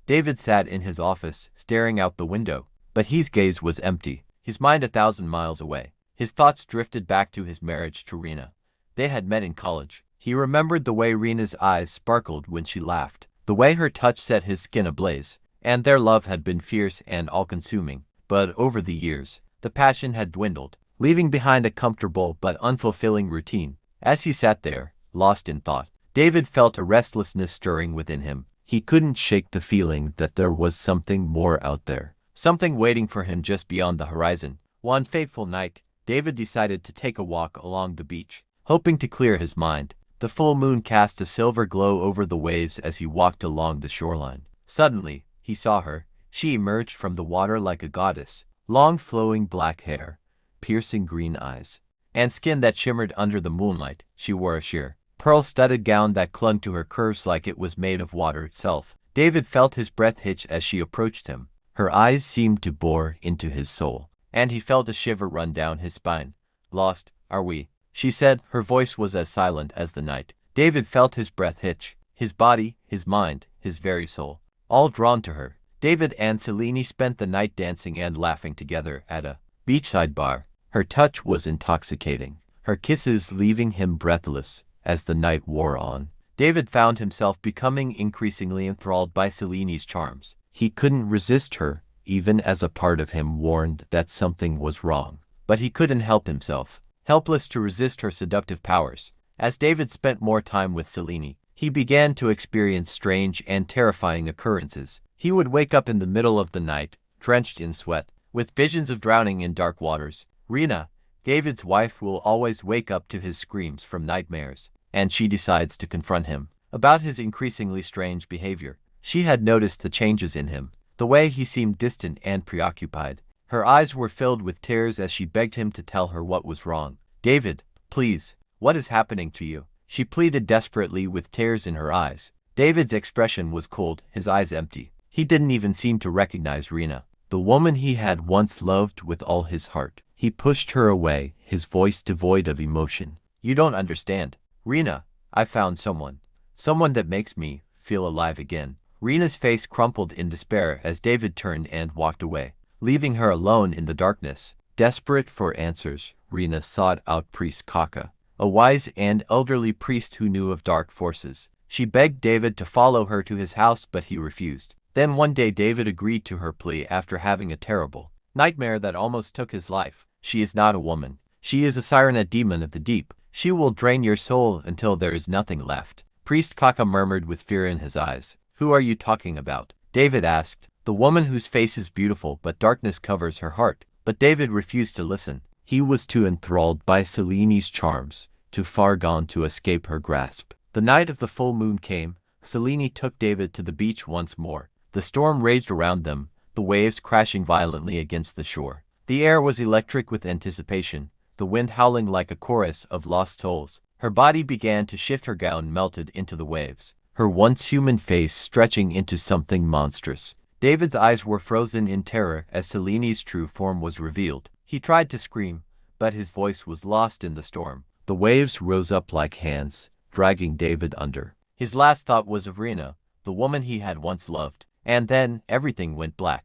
David sat in his office, staring out the window, but his gaze was empty, his mind 1,000 miles away. His thoughts drifted back to his marriage to Rena. They had met in college. He remembered the way Rena's eyes sparkled when she laughed, the way her touch set his skin ablaze, and their love had been fierce and all-consuming. But over the years, the passion had dwindled, leaving behind a comfortable but unfulfilling routine. As he sat there, lost in thought, David felt a restlessness stirring within him. He couldn't shake the feeling that there was something more out there, something waiting for him just beyond the horizon. One fateful night, David decided to take a walk along the beach, hoping to clear his mind. The full moon cast a silver glow over the waves as he walked along the shoreline. Suddenly, he saw her. She emerged from the water like a goddess, long flowing black hair, piercing green eyes, and skin that shimmered under the moonlight. She wore a sheer, pearl-studded gown that clung to her curves like it was made of water itself. David felt his breath hitch as she approached him. Her eyes seemed to bore into his soul, and he felt a shiver run down his spine. "Lost, are we?" she said. Her voice was as silent as the night. David felt his breath hitch, his body, his mind, his very soul, all drawn to her. David and Selene spent the night dancing and laughing together at a beachside bar. Her touch was intoxicating, her kisses leaving him breathless. As the night wore on, David found himself becoming increasingly enthralled by Selene's charms. He couldn't resist her, even as a part of him warned that something was wrong. But he couldn't help himself, helpless to resist her seductive powers. As David spent more time with Selene, he began to experience strange and terrifying occurrences. He would wake up in the middle of the night, drenched in sweat, with visions of drowning in dark waters. Rena, David's wife, will always wake up to his screams from nightmares, and she decides to confront him about his increasingly strange behavior. She had noticed the changes in him, the way he seemed distant and preoccupied. Her eyes were filled with tears as she begged him to tell her what was wrong. "David, please, what is happening to you?" she pleaded desperately with tears in her eyes. David's expression was cold, his eyes empty. He didn't even seem to recognize Rena, the woman he had once loved with all his heart. He pushed her away, his voice devoid of emotion. "You don't understand. Rena, I found someone that makes me feel alive again." Rena's face crumpled in despair as David turned and walked away, leaving her alone in the darkness. Desperate for answers, Rena sought out Priest Kaka, a wise and elderly priest who knew of dark forces. She begged David to follow her to his house, but he refused. Then one day David agreed to her plea after having a terrible nightmare that almost took his life. "She is not a woman. She is a siren, a demon of the deep. She will drain your soul until there is nothing left." Priest Kaka murmured with fear in his eyes. "Who are you talking about?" David asked. "The woman whose face is beautiful but darkness covers her heart." But David refused to listen. He was too enthralled by Selene's charms, too far gone to escape her grasp. The night of the full moon came. Selene took David to the beach once more. The storm raged around them, the waves crashing violently against the shore. The air was electric with anticipation, the wind howling like a chorus of lost souls. Her body began to shift, her gown melted into the waves, her once human face stretching into something monstrous. David's eyes were frozen in terror as Selene's true form was revealed. He tried to scream, but his voice was lost in the storm. The waves rose up like hands, dragging David under. His last thought was of Rena, the woman he had once loved. And then everything went black.